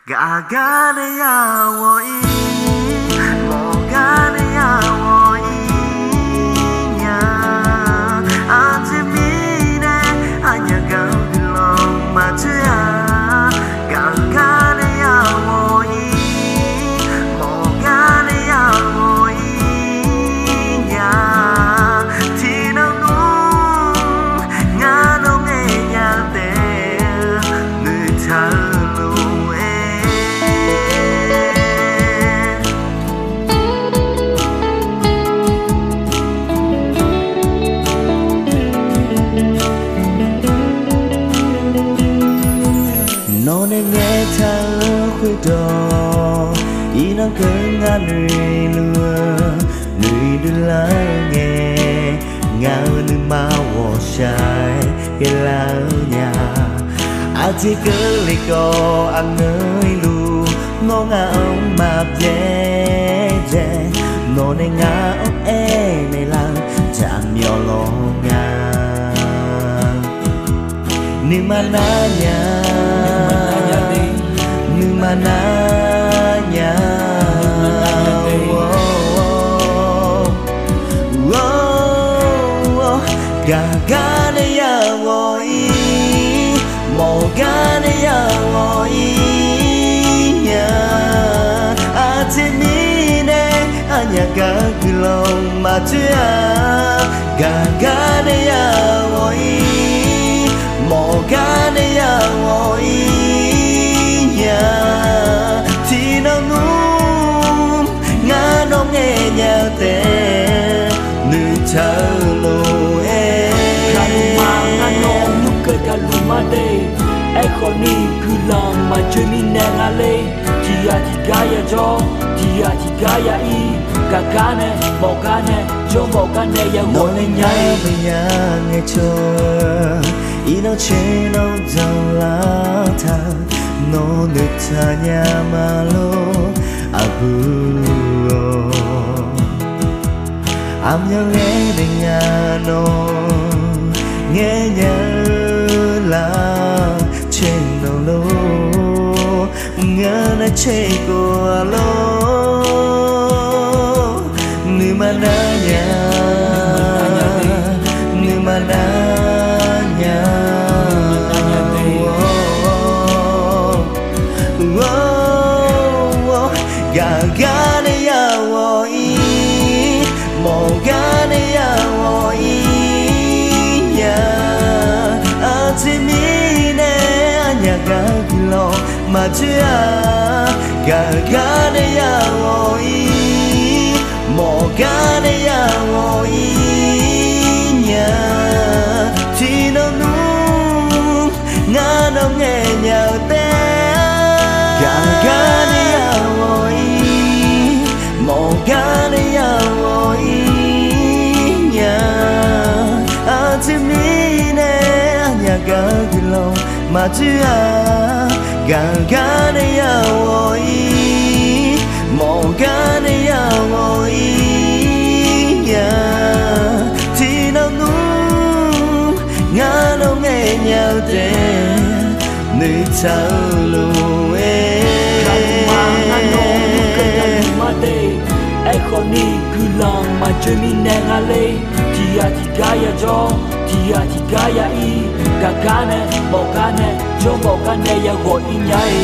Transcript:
Gagane ya woi, mogane ya woi nya. Ajemine hanya kau bilang macam. Gagane ya woi, mogane ya woi nya. Tinanung nganong enyate nutal. Nó nên nghe thở khuya đỏ ý nó cứ ngã lười lừa lười đưa lái nghe ngao nữ ma wo sai cái lao nhà ai chỉ cứ lấy co ăn nơi lu ngó ngã ông mà dễ dễ nó nên ngã ông này là chạm nhỏ lo ngà nhưng mà na nhà mananya gagane ya woi mogane ya woi nya atemine anya gagulong matua gagane ya woi mogane ya woi thì nó ngum ngã nó nghe nhà tè nữ thơ lô kaluma ngano nuka kaluma de ekoni kulang majemine ngale dia tigaya jo dia tigaya I kakane bokane jo bokane ya nó lên nhảy về nhà nghe cho ý nó chế nó giàu lá thà nó được xa nhà mà lo abu am nhớ nghe về nhà nó nghe nhớ là trên đầu lô ngỡ nó chê của lô nữ mà na nhà nữ mà na nhà gagane ya woi mogane ya woi nya atemine anya gagilo matua gagane ya woi mogane ya woi nya tinanung ngano nghe nhau te gagane mogane ya woi nya atemine anya gagulong matua gagane ya woi mogane ya woi nya tinanung ngano nghe nhau te nữ thơ lô ekoni kulang majemine ngale dia tigaya jo dia tigaya I kakane bokane jo bokane ya go inyai